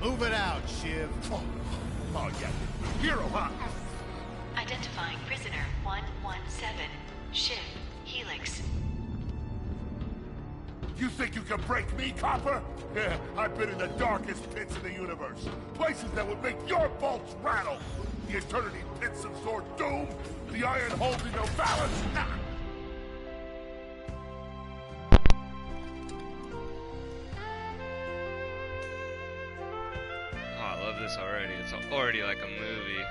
Move it out, Shiv. Oh yeah. Hero, huh? Identifying prisoner 117, Shiv, Helix. You think you can break me, copper? Yeah, I've been in the darkest pits in the universe. Places that would make your bolts rattle. The eternity pits of Sword Doom. The iron holding no balance. Nah. Oh, I love this already. It's already like a movie.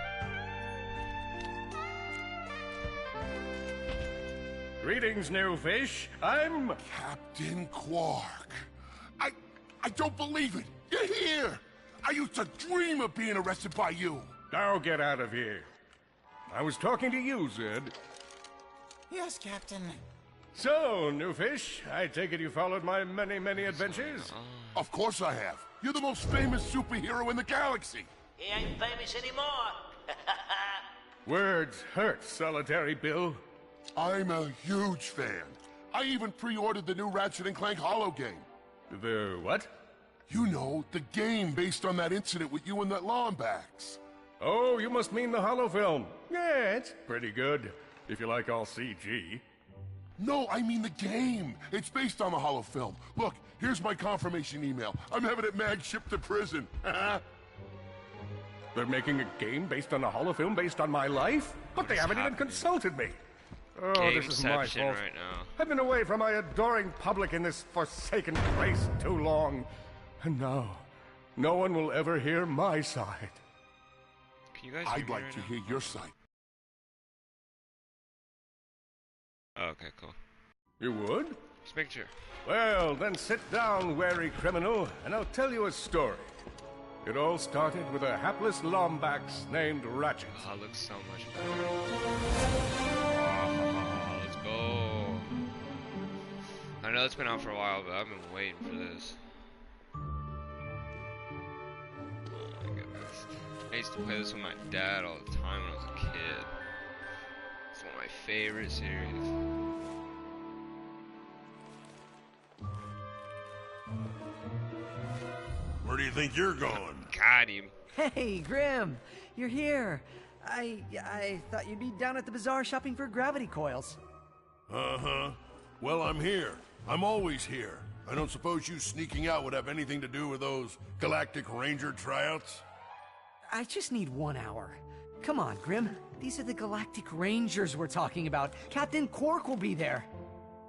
Greetings, new fish. I'm... Captain Quark. I don't believe it. You're here. I used to dream of being arrested by you. Now get out of here. I was talking to you, Zed. Yes, Captain. So, new fish, I take it you followed my many, many adventures? Of course I have. You're the most famous superhero in the galaxy. He ain't famous anymore. Words hurt, Solitary Bill. I'm a huge fan. I even pre-ordered the new Ratchet & Clank Holo game. The what? You know, the game based on that incident with you and that Lombax. Oh, you must mean the holo film. Yeah, it's pretty good, if you like all CG. No, I mean the game. It's based on the holo film. Look, here's my confirmation email. I'm having it mag shipped to prison. They're making a game based on a holo film based on my life? But they haven't even consulted me. Oh, this is my fault. Right now. I've been away from my adoring public in this forsaken place too long. And now, no one will ever hear my side. Can you guys hear I'd me like right to now? hear your side. Oh, okay, cool. You would? Just make sure. Well, then sit down, wary criminal, and I'll tell you a story. It all started with a hapless Lombax named Ratchet. Oh, it looks so much better. Oh, let's go. I know it's been out for a while, but I've been waiting for this. Oh my goodness. I used to play this with my dad all the time when I was a kid. It's one of my favorite series. Where do you think you're going? Got him. Hey, Grim, you're here. I thought you'd be down at the bazaar shopping for gravity coils. Uh-huh. Well, I'm here. I'm always here. I don't suppose you sneaking out would have anything to do with those Galactic Ranger tryouts? I just need 1 hour. Come on, Grim. These are the Galactic Rangers we're talking about. Captain Quark will be there.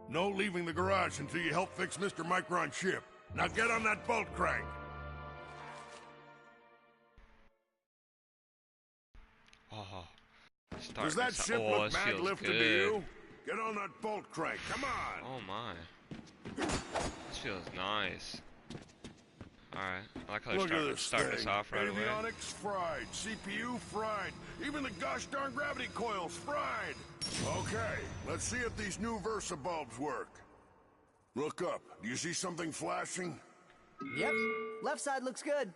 No leaving the garage until you help fix Mr. Micron's ship. Now get on that bolt crank. Oh. Does that ship look mad lifted to you? Get on that bolt crank, come on! Oh my. This feels nice. Alright, I like how they're starting us off right away. Avionics fried, CPU fried, even the gosh darn gravity coils fried! Okay, let's see if these new Versa bulbs work. Look up, do you see something flashing? Yep, left side looks good.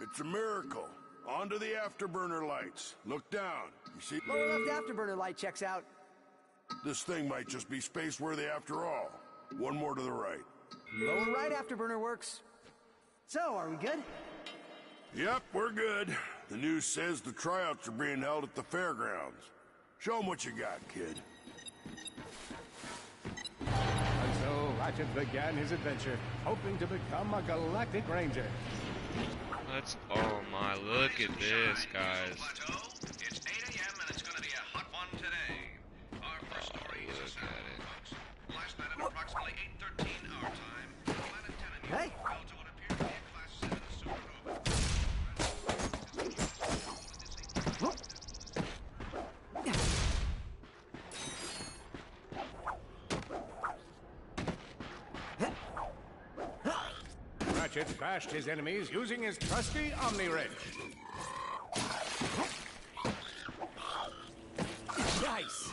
It's a miracle. Onto the afterburner lights. Look down. You see? Lower left afterburner light checks out. This thing might just be space-worthy after all. One more to the right. Lower right afterburner works. So, are we good? Yep, we're good. The news says the tryouts are being held at the fairgrounds. Show 'em what you got, kid. And so Ratchet began his adventure, hoping to become a Galactic Ranger. Oh my, look at this, guys. It's 8 a.m. and it's going to be a hot one today. Our first story is a sad one, folks. Last night at approximately 8:13 our time, Planet Tennant Hey. fell to what appeared to be a Class 7 supernova. Ratchet bashed his enemies using his trusty Omni Wrench. Nice.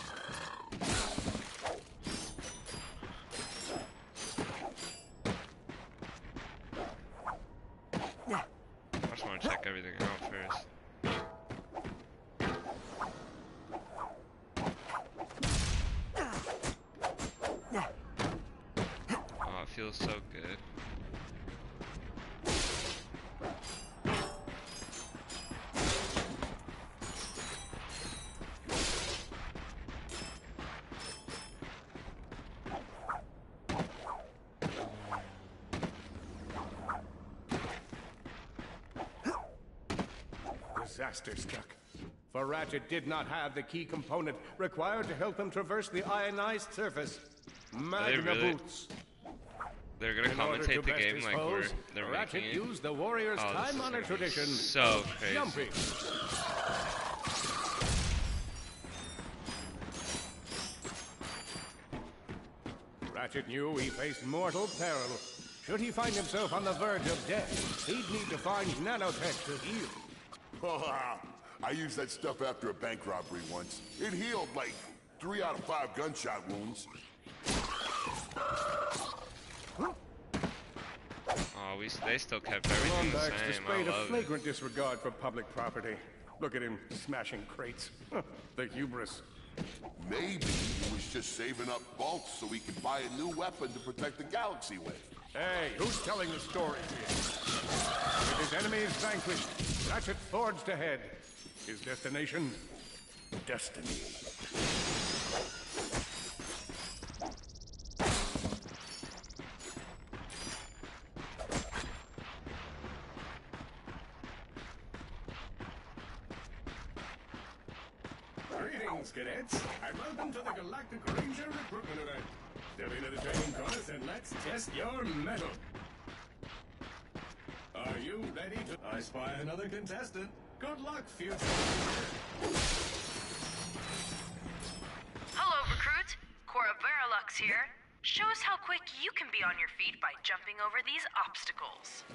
I just want to check everything out first. Oh, it feels so good. disaster struck. For Ratchet did not have the key component required to help him traverse the ionized surface. Magna really? Boots. They're gonna In order commentate to the best game his like foes, they're Ratchet making it. used the warrior's Oh, this is time-honored gonna be tradition, so crazy. jumping. Ratchet knew he faced mortal peril. Should he find himself on the verge of death, he'd need to find nanotech to heal. I used that stuff after a bank robbery once. It healed like 3 out of 5 gunshot wounds. Oh, they still kept everything the Lombax same. I displayed a love it. flagrant disregard for public property. Look at him smashing crates. The hubris. Maybe he was just saving up bolts so he could buy a new weapon to protect the galaxy with. Hey, who's telling the story here? With his enemies vanquished, Ratchet forged ahead. His destination? Destiny. Greetings, cadets, and welcome to the Galactic Ranger Recruitment Event. Step into the training course and let's test your mettle. Are you ready to... I spy another contestant. Good luck, future. Hello, recruit. Cora Verilux here. Show us how quick you can be on your feet by jumping over these obstacles.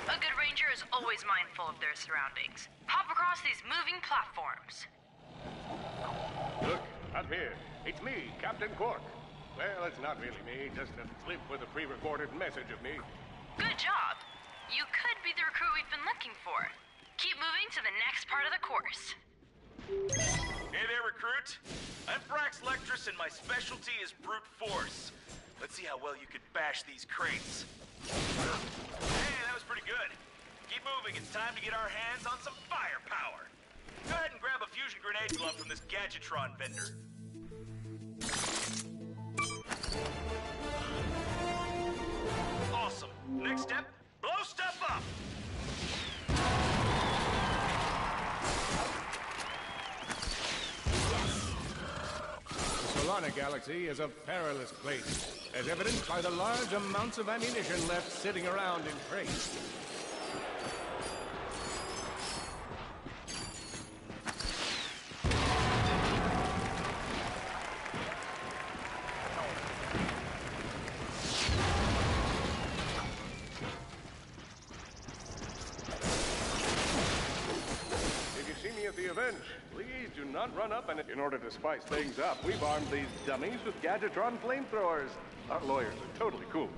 A good ranger is always mindful of their surroundings. Hop across these moving platforms. Look, up here. It's me, Captain Quark. Well, it's not really me, just a clip with a pre-recorded message of me. Good job. You could be the recruit we've been looking for. Keep moving to the next part of the course. Hey there, recruit. I'm Brax Lectress, and my specialty is brute force. Let's see how well you could bash these crates. Hey, that was pretty good. Keep moving. It's time to get our hands on some firepower. Go ahead and grab a fusion grenade glove from this Gadgetron vendor. Awesome. Next step, blow stuff up. The Solana Galaxy is a perilous place, as evidenced by the large amounts of ammunition left sitting around in crates. Please do not run up, and in order to spice things up, we've armed these dummies with Gadgetron flamethrowers. Our lawyers are totally cool.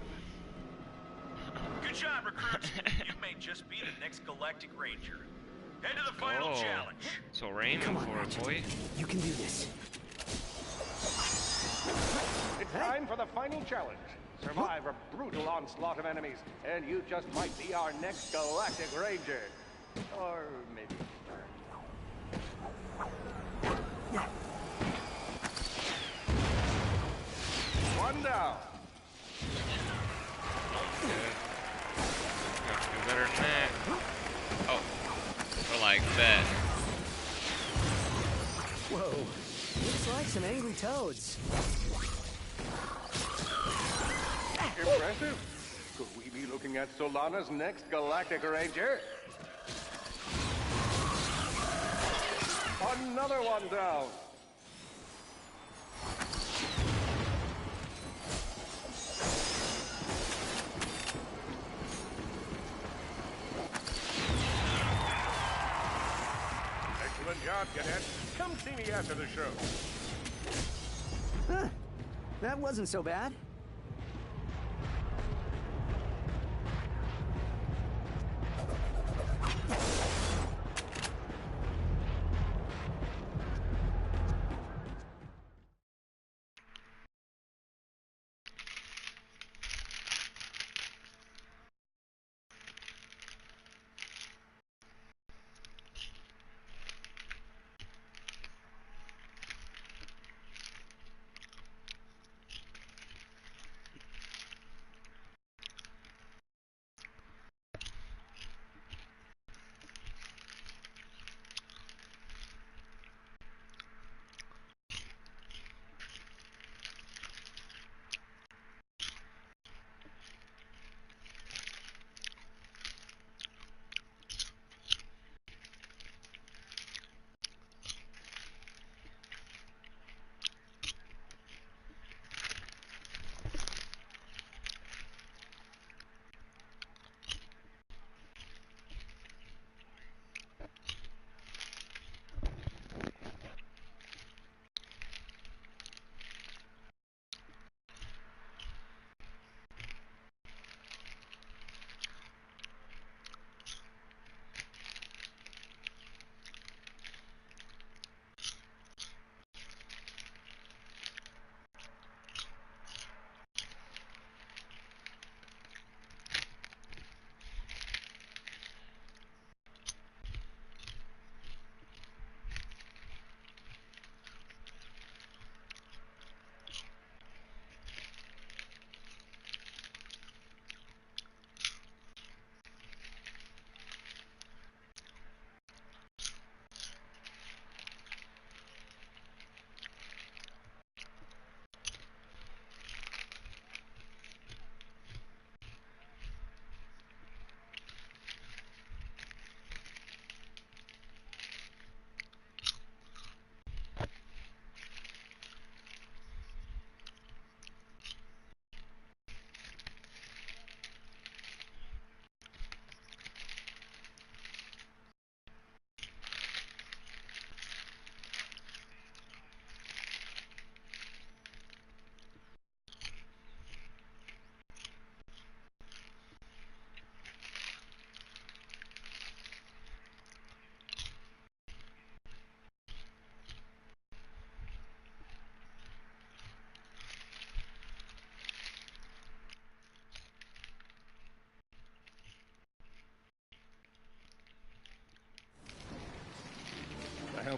Good job, recruit. You may just be the next Galactic Ranger. Head to the final challenge. So we're aiming for it, boy. You can do this. It's time for the final challenge. Survive a brutal onslaught of enemies, and you just might be our next Galactic Ranger. Or maybe... One down. Have to do better than that. Oh, we're like that. Whoa, looks like some angry toads. Impressive. Could we be looking at Solana's next Galactic Ranger? Another one down. Excellent job, cadet. Come see me after the show. Huh. That wasn't so bad.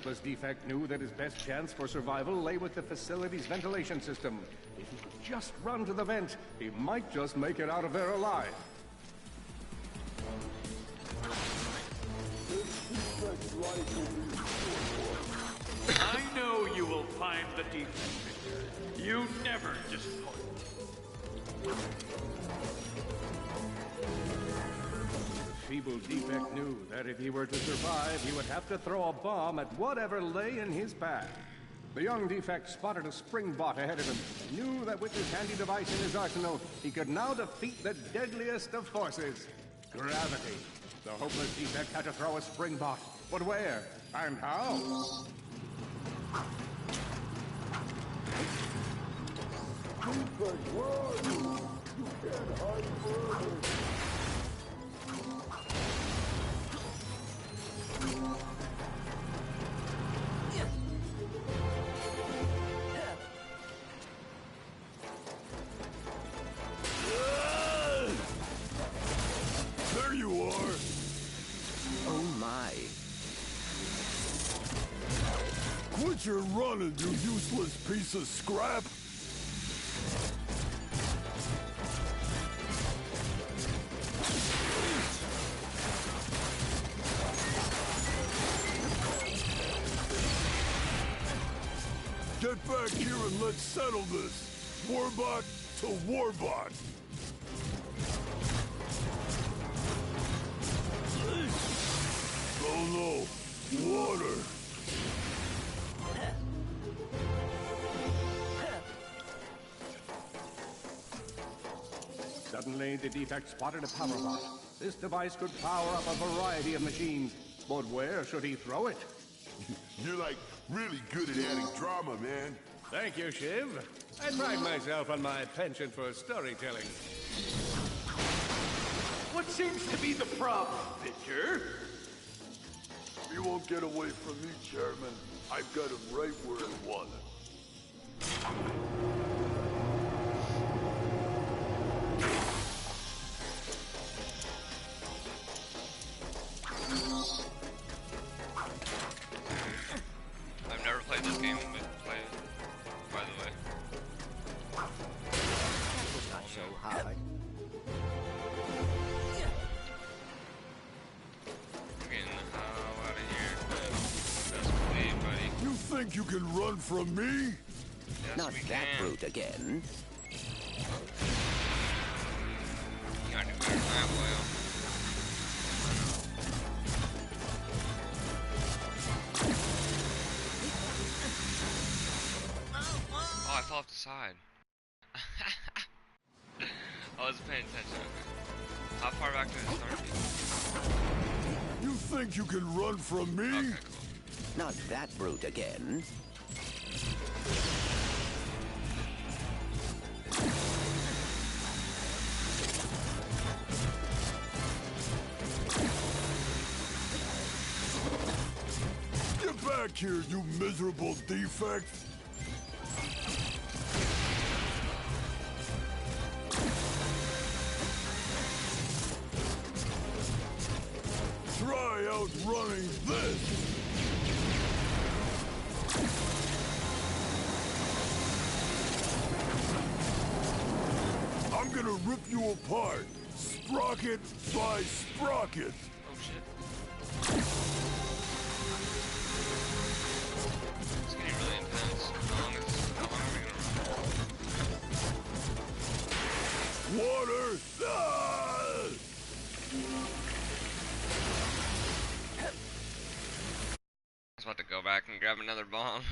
hopeless defect knew that his best chance for survival lay with the facility's ventilation system. If he could just run to the vent, he might just make it out of there alive. I know you will find the defect, Victor. You never disappoint. The feeble defect knew that if he were to survive, he would have to throw a bomb at whatever lay in his path. The young defect spotted a spring bot ahead of him and knew that with this handy device in his arsenal, he could now defeat the deadliest of forces, gravity. The hopeless defect had to throw a spring bot, but where and how? Defect, where are you? You can't hide forever. There you are! Oh my. Quit your running, you useless piece of scrap! Get back here and let's settle this! Warbot to Warbot! Oh no! Water! Suddenly, the defect spotted a power bot. This device could power up a variety of machines, but where should he throw it? You're like really good at adding drama, man. Thank you, Shiv. I pride myself on my penchant for storytelling. What seems to be the problem, Victor? You won't get away from me, Chairman. I've got him right where I want him. I've never played this game, but play it, by the way. That was not so hard. I'm getting the hell out of here. Best believe, buddy. You think you can run from me? Yes, Not we that can. brute again. You gotta do better than that, Will. Oh, I fell off the side. I wasn't paying attention. Okay. How far back did it start? You think you can run from me? Okay, cool. Not that brute again. Get back here, you miserable defect! Try outrunning this! I'm gonna rip you apart, sprocket by sprocket! Oh shit. It's getting really intense. How long are we gonna run? Water! Ah! I was about to go back and grab another bomb.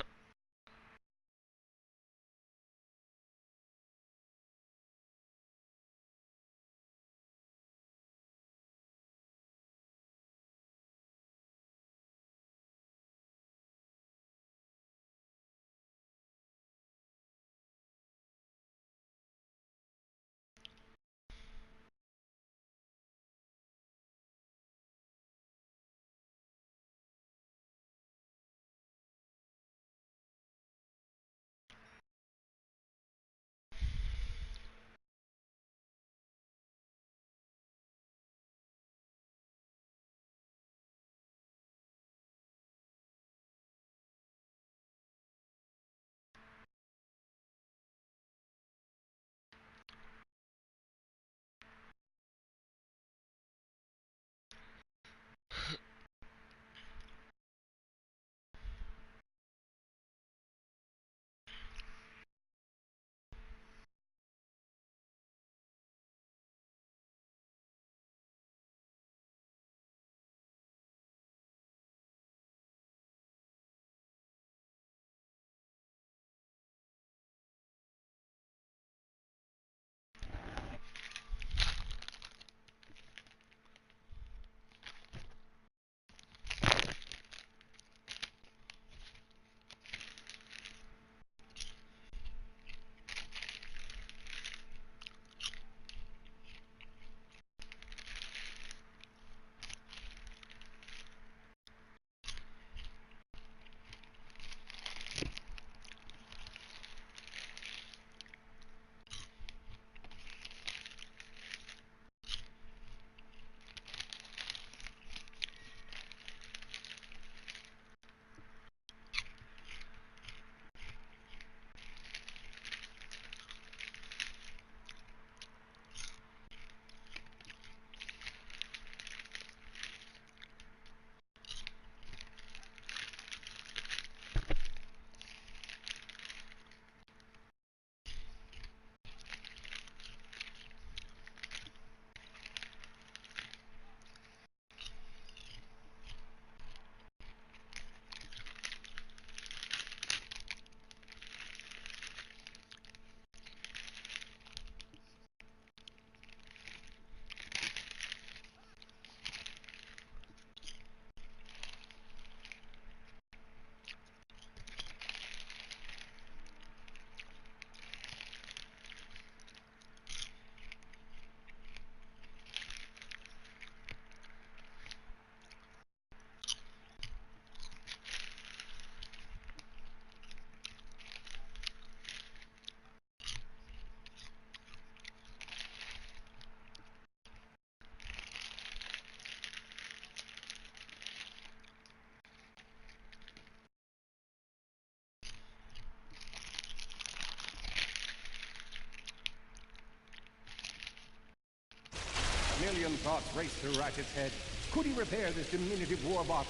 A million thoughts raced through Ratchet's head. Could he repair this diminutive warbot?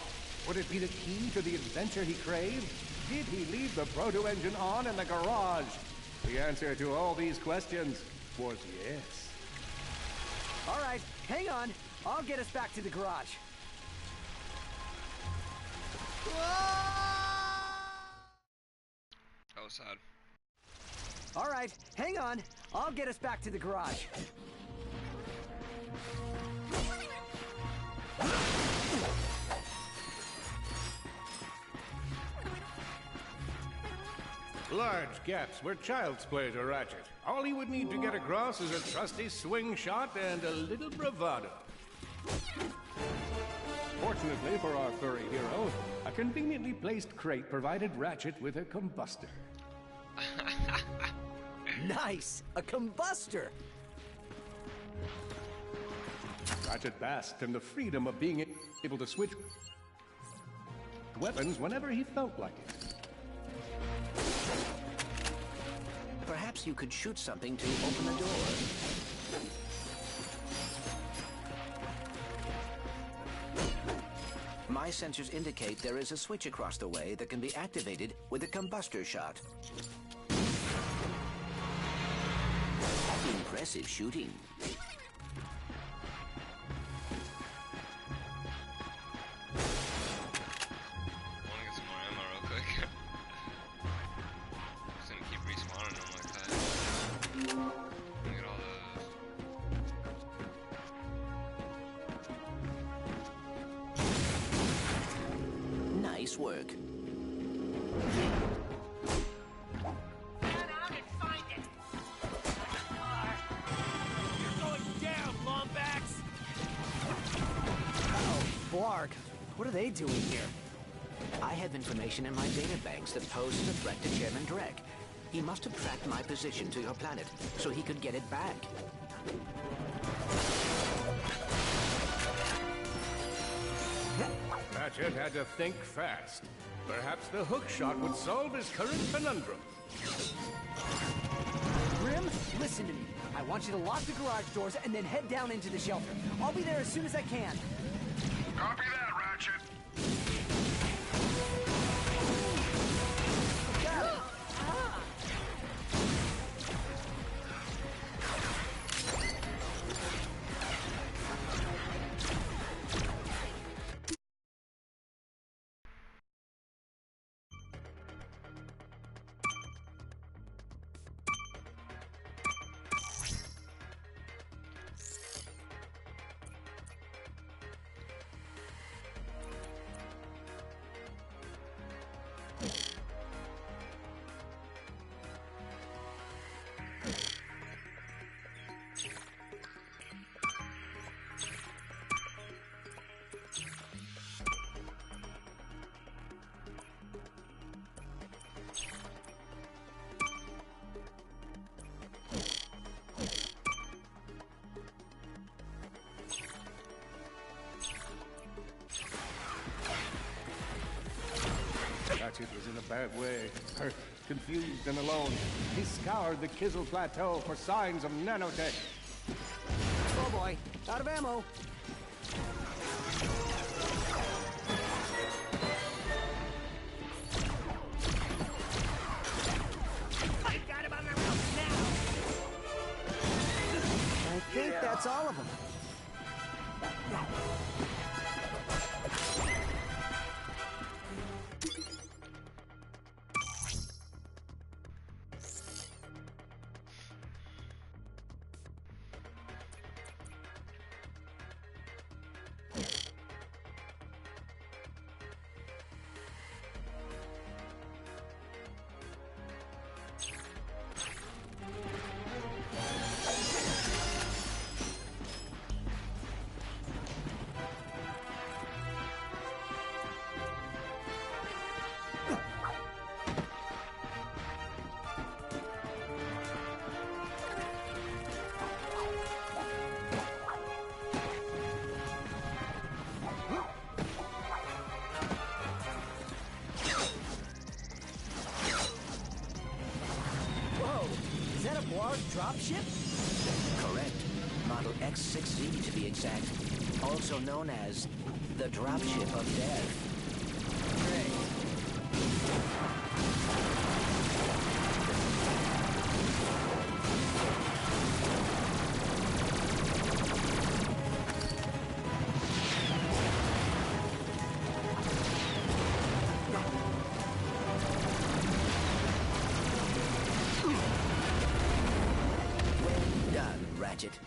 Would it be the key to the adventure he craved? Did he leave the proto-engine on in the garage? The answer to all these questions was yes. All right, hang on. I'll get us back to the garage. Oh, sad. All right, hang on. I'll get us back to the garage. Large gaps were child's play to Ratchet. All he would need to get across is a trusty swing shot and a little bravado. Fortunately for our furry hero, a conveniently placed crate provided Ratchet with a combustor. Nice! A combustor! Ratchet basked in the freedom of being able to switch weapons whenever he felt like it. Perhaps you could shoot something to open the door. My sensors indicate there is a switch across the way that can be activated with a combustor shot. Impressive shooting. Nice work. Blarg, what are they doing here? I have information in my data banks that poses a threat to Chairman Drek. He must have tracked my position to your planet, so he could get it back. Ratchet had to think fast. Perhaps the hook shot would solve his current conundrum. Grim, listen to me. I want you to lock the garage doors and then head down into the shelter. I'll be there as soon as I can. Copy that, Ratchet. Got it. Ratchet was in a bad way. Hurt, confused, and alone. He scoured the Kizzle Plateau for signs of nanotech. Oh boy, out of ammo. I got him on the ropes now. I think that's all of them. Dropship? Correct. Model X6Z to be exact. Also known as the dropship of death. Great. Well done, Ratchet.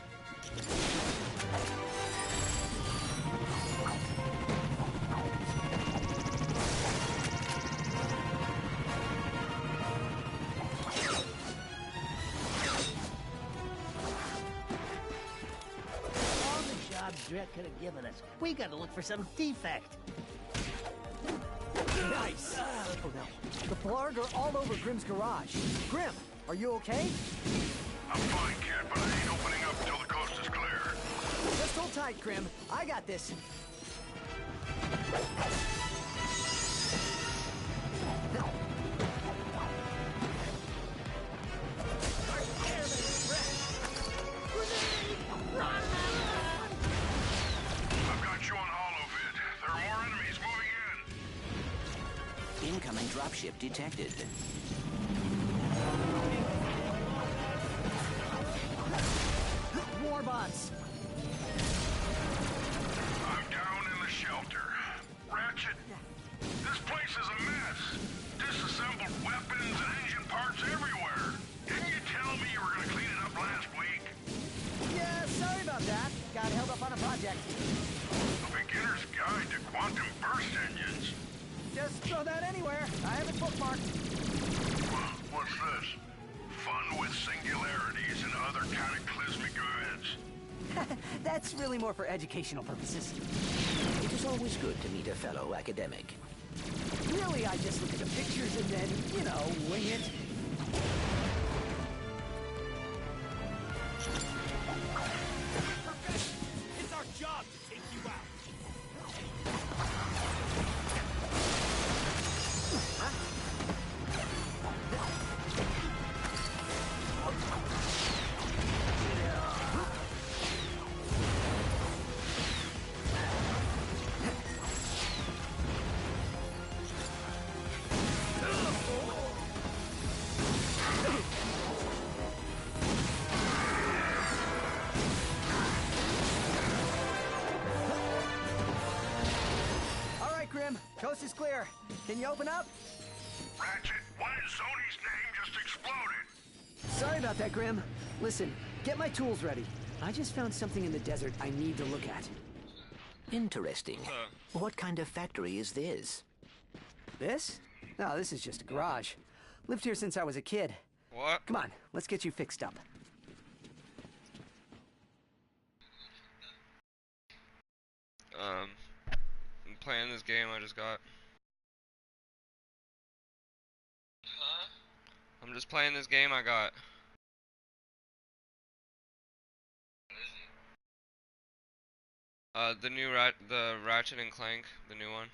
All the jobs Drek could have given us. We gotta look for some defect. Nice! Oh no. The Blarg are all over Grimm's garage. Grim, are you okay? I'm fine, kid, but I ain't opening up till the coast is clear. Just hold tight, Grim. I got this. I've got you on holovid. There are more enemies moving in. Incoming dropship detected. Warbots! I'm down in the shelter. Ratchet, this place is a mess. Disassembled weapons and engine parts everywhere. Didn't you tell me you were gonna clean it up last week? Yeah, sorry about that. Got held up on a project. A beginner's guide to quantum burst engines. Just throw that anywhere. I have it bookmarked. What's this? Fun with singularities and other cataclysmic events. That's really more for educational purposes. It is always good to meet a fellow academic. Really, I just look at the pictures and then, you know, wing it. It's our job to take you out. All right, Grim. Coast is clear. Can you open up? Ratchet, what in Sony's name just exploded? Sorry about that, Grim. Listen, get my tools ready. I just found something in the desert I need to look at. Interesting. What kind of factory is this? This? No, this is just a garage. Lived here since I was a kid. What? Come on, let's get you fixed up. I'm playing this game I just got. Huh? I'm just playing this game I got. The new the Ratchet and Clank, the new one.